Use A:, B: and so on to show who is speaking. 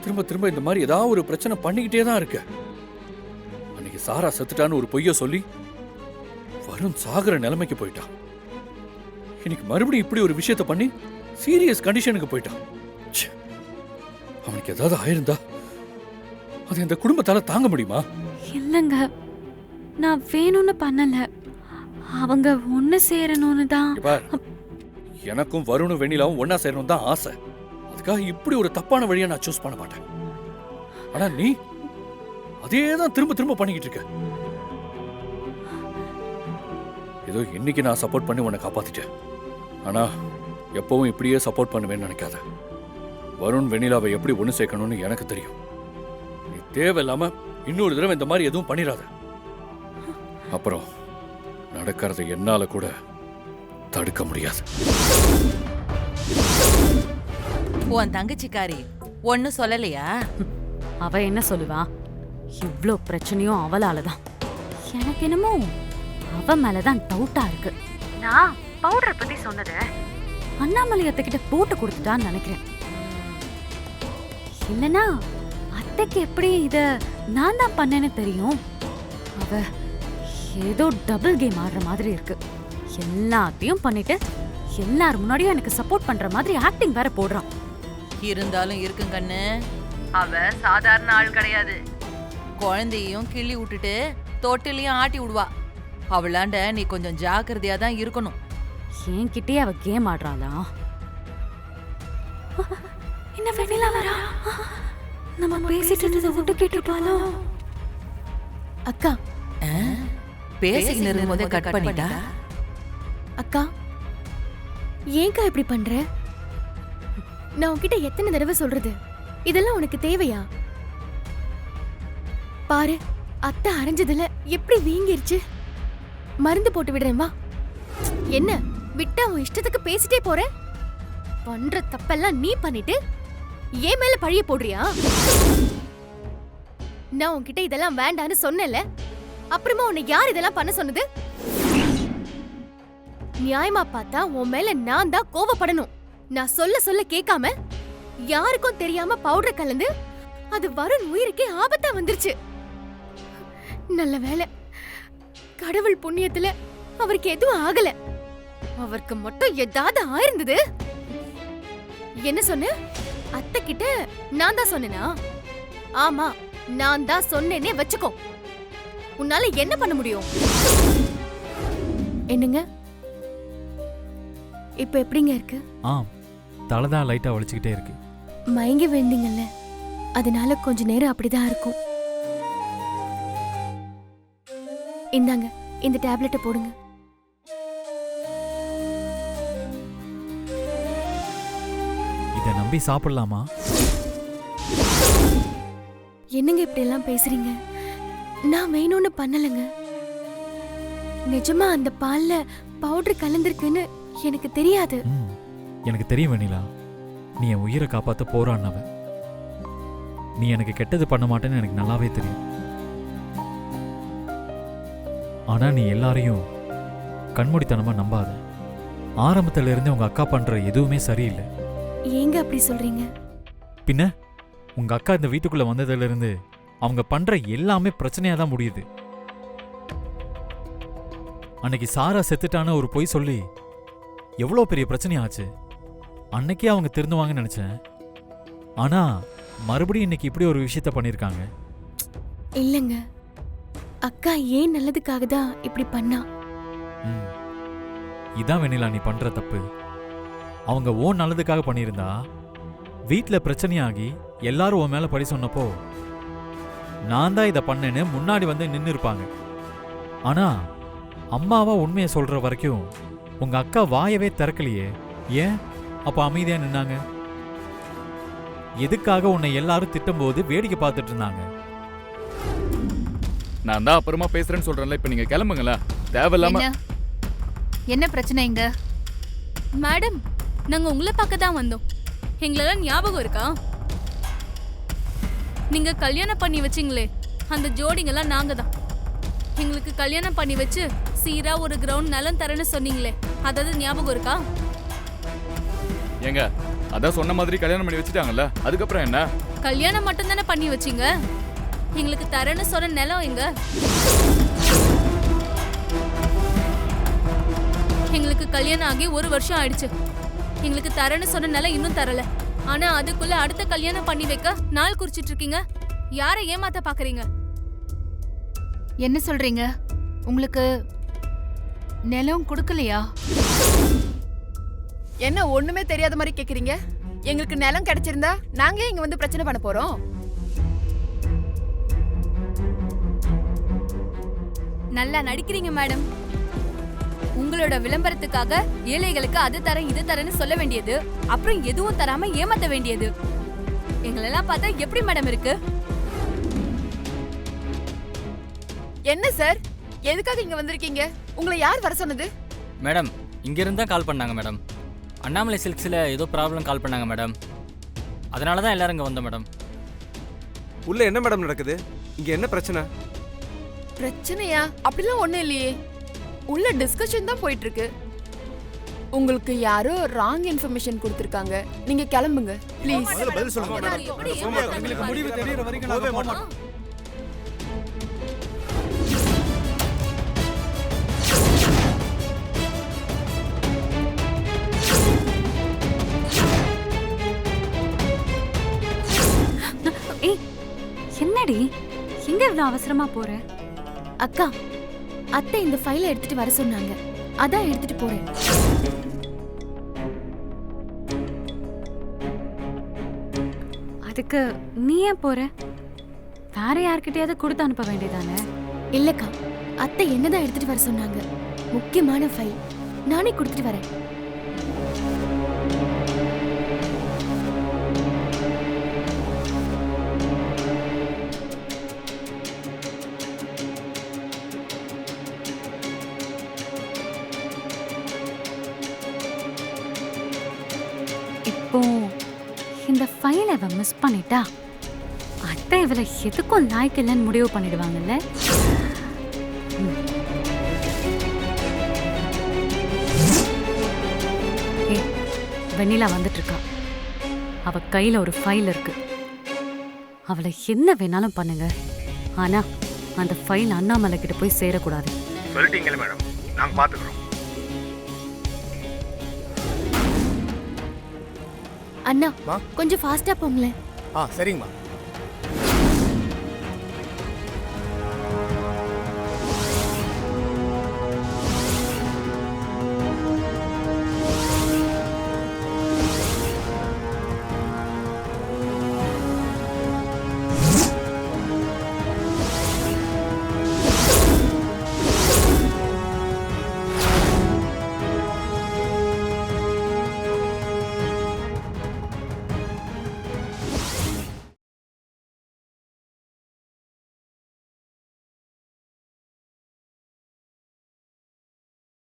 A: திரும்ப திரும்ப இந்த மாதிரி ஏதாவது ஒரு பிரச்சனை பண்ணிக்கிட்டே தான் இருக்க. அன்னைக்கு சாரா செத்துட்டான்னு ஒரு பொய்ய சொல்லி வருண் சாகுற நிலைமைக்கு போயிட்டான். இன்னைக்கு மறுபடியும் இப்படி ஒரு விஷயத்த பண்ணி சீரியஸ் கண்டிஷனுக்கு போயிட்டான். அவனுக்கு ஏதாவது ஆயிருந்தா அது இந்த குடும்பத்தால தாங்க முடியுமா?
B: இல்லங்க, நான் வேணும்னு பண்ணல. அவங்க ஒண்ணு சேரணும்னு தான்.
A: எனக்கும் வருணும் வெண்ணிலாவும் ஒன்னா சேரணும் தான் ஆசை. அதுக்காக இப்படி ஒரு தப்பான வழியை நான் சூஸ் பண்ண மாட்டேன். ஆனா நீ அதே தான் திரும்ப திரும்ப பண்ணிக்கிட்டு இருக்க. ஏதோ இன்னைக்கு நான் சப்போர்ட் பண்ணி உன்னை காப்பாத்திட்டேன். ஆனா எப்பவும் இப்படியே சப்போர்ட் பண்ணுவேன்னு நினைக்காத. வருண் வெண்ணிலாவை எப்படி ஒண்ணு சேர்க்கணும்னு எனக்கு தெரியும். நீ தேவையில்லாம இன்னொரு தடவை இந்த மாதிரி எதுவும் பண்ணிடாத. அப்புறம் நடக்கிறத என்னால கூட தடுக்க முடியாது.
C: உன் தங்கச்சிக்காரி ஒன்னு சொல்லலையா?
B: அவ என்ன சொல்லுவா? இவ்ளோ பிரச்சனையும் அவளாலதான். எனக்கு என்னமோ அவ மேலதான் டவுட்டா இருக்கு. நான் பவுடர் பத்தி சொன்னத அண்ணாமலை அத்தைகிட்ட போட்டு கொடுத்துட்டான்னு நினைக்கிறேன். இல்லனா அத்தைக்கு எப்படி இத நான் தான் பண்ணேன்னு தெரியும்? அவ ஏதோ டபுள் கேம் ஆடுற மாதிரி இருக்கு. எல்லாத்தையும் பண்ணிட்டு எல்லார் முன்னாடியும் எனக்கு சப்போர்ட் பண்ற மாதிரி ஆக்டிங் வேற போடுறான்.
C: இருந்தாலும் இருக்கும் கண்ணு, அவ சாதாரண ஆள் கிடையாது. குழந்தையும் கிள்ளி விட்டுட்டு தொட்டிலையும் ஆட்டி விடுவா. அவளாண்ட நீ கொஞ்சம் ஜாக்கிரதையா தான் இருக்கணும்.
B: என்கிட்டயே அவ கேம் ஆடுறாளா? என்ன வெண்ணிலா வரா? நம்ம பேசிட்டு இருந்ததை விட்டு கேட்டுப்பாளோ?
D: அக்கா
C: பேசிக்கிட்டு இருக்கும்போதே கட் பண்ணிட்டா.
D: அக்கா ஏன்க்கா இப்படி பண்ற? நான் உன்கிட்ட எத்தனை தடவை சொல்றது? இதெல்லாம் உனக்கு தேவையா? பாரு, அத்தை அரைஞ்சதுல எப்படி வீங்கிருச்சு. மருந்து போட்டு விடுறேன் வா. என்ன விட்டா உன் இஷ்டத்துக்கு பேசிட்டே போற? பண்ற தப்பெல்லாம் நீ பண்ணிட்டு ஏன் மேல பழிய போடுறியா? நான் உன்கிட்ட இதெல்லாம் வேண்டான்னு சொன்னேன்ல, அப்புறமா உன்னை யார் இதெல்லாம் பண்ண சொன்னது? நியாயமா பார்த்தா உன் மேல நான் தான் கோவப்படணும். நான் சொல்ல சொல்ல கேட்காம யாருக்கும் தெரியாம பவுடர் கலந்து அது வருண் உயிருக்கே ஆபத்தா வந்துருச்சு. நல்ல வேளை, கடவுள் புண்ணியத்துல அவருக்கு எதுவும் ஆகல. அவருக்கு மட்டும் ஏதாவது ஆயிருந்தது. என்ன சொன்ன? அத்தை கிட்ட நான் தான் சொன்னேனா? ஆமா, நான் தான் சொன்னேனே வச்சுக்கோ. உன்னால என்ன பண்ண முடியும்? என்னங்க இப்ப எப்படிங்க இருக்கு?
E: தலைதான் லைட்டா வலிச்சுக்கிட்டே இருக்கு.
D: மயங்கி வேண்டிங்கல்ல, அதனால கொஞ்ச நேரம் அப்படிதான் இருக்கும். இந்தாங்க, இந்த டேப்லெட்டை போடுங்க.
E: இத நம்பி சாப்பிடலாமா?
D: என்னங்க இப்படி எல்லாம் பேசுறீங்க? நான் வேணும்னு பண்ணலங்க. நிஜமா அந்த பால்ல பவுடர் கலந்திருக்குன்னு எனக்கு தெரியாது.
E: எனக்கு தெரியும் வெண்ணிலா, நீ என் உயிரை காப்பாத்த போராடினவ. நீ எனக்கு கெட்டது பண்ண மாட்டேன்னு எனக்கு நல்லாவே தெரியும். ஆனா நீ எல்லாரையும் கண்மூடித்தனமா நம்பாத. ஆரம்பத்துல இருந்து உங்க அக்கா பண்ற எதுவுமே சரியில்லை.
D: ஏங்க அப்படி சொல்றீங்க?
E: பின்ன உங்க அக்கா இந்த வீட்டுக்குள்ள வந்ததுல இருந்து அவங்க பண்ற எல்லாமே பிரச்சனையா தான் முடியுது. அன்னைக்கு சாரா செத்துட்டான ஒரு பொய் சொல்லி எவ்வளோ பெரிய பிரச்சனையாச்சு. அன்னைக்கே அவங்க திருந்துவாங்கன்னு நினைச்சேன். ஆனா மறுபடியும் இன்னைக்கு இப்படி ஒரு விஷயத்த பண்ணிருக்காங்க.
D: இல்லங்க, அக்கா ஏன் நல்லதுக்காக தான் இப்படி பண்ணா.
E: இதான் வெண்ணிலா நீ பண்ற தப்பு. அவங்க ஓன் நல்லதுக்காக பண்ணியிருந்தா வீட்டுல பிரச்சனையாகி எல்லாரும் உன் மேல பழி சொன்னப்போ நான் தான் இதை பண்ணேன்னு முன்னாடி வந்து நின்று இருப்பாங்க. ஆனா அம்மாவா உண்மையை சொல்ற வரைக்கும் உங்க அக்கா வாயவே திறக்கலையே. ஏன் அப்ப அமைதியா நின்னாங்க? எதுக்காக உன்னை எல்லாரும் திட்டும்போது வேடிக்கை பார்த்துட்டு இருந்தாங்க?
F: நான் தான் அப்புறமா பேசுறேன்னு சொல்றேன்ல, இப்ப நீங்க கிளம்புங்களா? தேவையில்லாம
G: என்ன பிரச்சனை இங்க?
H: மேடம், நாங்க உங்களை பார்க்க தான் வந்தோம். எங்களெல்லாம் ஞாபகம் இருக்கா? நீங்க கல்யாணம் பண்ணி வச்சிங்களே, அந்த ஜோடிங்கெல்லாம் நாங்க தான். எங்களுக்கு கல்யாணம் பண்ணி வச்சு சீரா ஒரு கிரவுண்ட் நிலம் தரேன்னு சொன்னீங்களே, அதாவது ஞாபகம் இருக்கா?
F: ஏங்க, அதான் சொன்ன மாதிரி கல்யாணம் பண்ணி வச்சுட்டாங்கல்ல, அதுக்கப்புறம் என்ன?
H: கல்யாணம் மட்டும் தானே பண்ணி வச்சீங்க. எங்களுக்கு தரேன்னு சொன்ன நிலம் எங்க? எங்களுக்கு கல்யாணம் ஆகி 1 வருஷம் ஆயிடுச்சு. எங்களுக்கு தரேன்னு சொன்ன நிலம் இன்னும் தரல. ஆனா அதுக்குள்ள அடுத்த கல்யாணம் பண்ணி வைக்க நாள் குறிச்சிட்டு இருக்கீங்க. யாரை ஏமாத்த பாக்குறீங்க?
G: என்ன சொல்றீங்க? உங்களுக்கு நிலம் கொடுக்கலையா?
I: என்ன ஒண்ணுமே தெரியாத மாதிரி கேக்குறீங்க? எங்களுக்கு நிலம் கிடைச்சிருந்தா நாங்க இங்க வந்து பிரச்சனை பண்ண போறோம்?
J: நல்லா நடிக்கிறீங்க மேடம். உங்களோட விளம்பரத்துக்காக ஏழைகளுக்கு அது தரேன் இது தரேன்னு சொல்ல வேண்டியது, அப்புறம் எதுவும் தராம ஏமாத்த வேண்டியது. எங்களெல்லாம் பார்த்தா எப்படி மேடம் இருக்கு?
I: என்ன சார், எதுக்காக இங்க வந்திருக்கீங்க? உங்களை யார் வர சொன்னது?
K: மேடம், இங்கிருந்து தான் கால் பண்ணாங்க மேடம். அண்ணாமலை சில்க்ஸில் ஏதோ ப்ராப்ளம் கால் பண்ணாங்க மேடம். அதனால தான் எல்லாரும் இங்கே வந்தோம் மேடம்.
L: உள்ள என்ன மேடம் நடக்குது? இங்க என்ன பிரச்சனை?
I: பிரச்சனையா? அப்படிலாம் ஒண்ணும் இல்லையே. உள்ள டிஸ்கஷன் தான் போயிட்டு இருக்கு. உங்களுக்கு யாரோ ராங் இன்ஃபர்மேஷன் கொடுத்திருக்காங்க. நீங்க கிளம்புங்க ப்ளீஸ்.
L: பதில் சொல்லுங்க மேடம். எங்களுக்கு முடிவு தெரியற வரைக்கும் நாங்க போக மாட்டோம்.
B: ஏய், என்னடி எங்க இவ்வளவு அவசரமா போற?
D: அக்கா, அத்தை இந்த ஃபைலை எடுத்துட்டு வர சொன்னாங்க. அதான் எடுத்துட்டு போறேன்.
B: அதுக்கு நீ ஏன் போற? வேற யார்கிட்டயாவது கொடுத்து அனுப்ப வேண்டியதானே?
D: இல்லக்கா, அத்தை என்னதான் எடுத்துட்டு வர சொன்னாங்க. முக்கியமான ஃபைல். நானே கொடுத்துட்டு வரேன்.
B: இப்போ இந்த ஃபைலை அவ மிஸ் பண்ணிட்டா அத்தை இவளை எதுக்கும் லாய்க்கு இல்லைன்னு முடிவு பண்ணிடுவாங்கல்ல. வெண்ணிலா வந்துட்டு இருக்கா. அவ கையில ஒரு ஃபைல் இருக்கு. அவளை என்ன வேணாலும் பண்ணுங்க, ஆனா அந்த ஃபைல் அண்ணாமலை கிட்ட போய் சேரக்கூடாது.
L: சொல்லிட்டீங்களே மேடம், நாங்க பாத்துக்கிறோம்.
D: அண்ணா, கொஞ்சம் ஃபாஸ்டா போங்களேன்.
L: சரிங்கம்மா.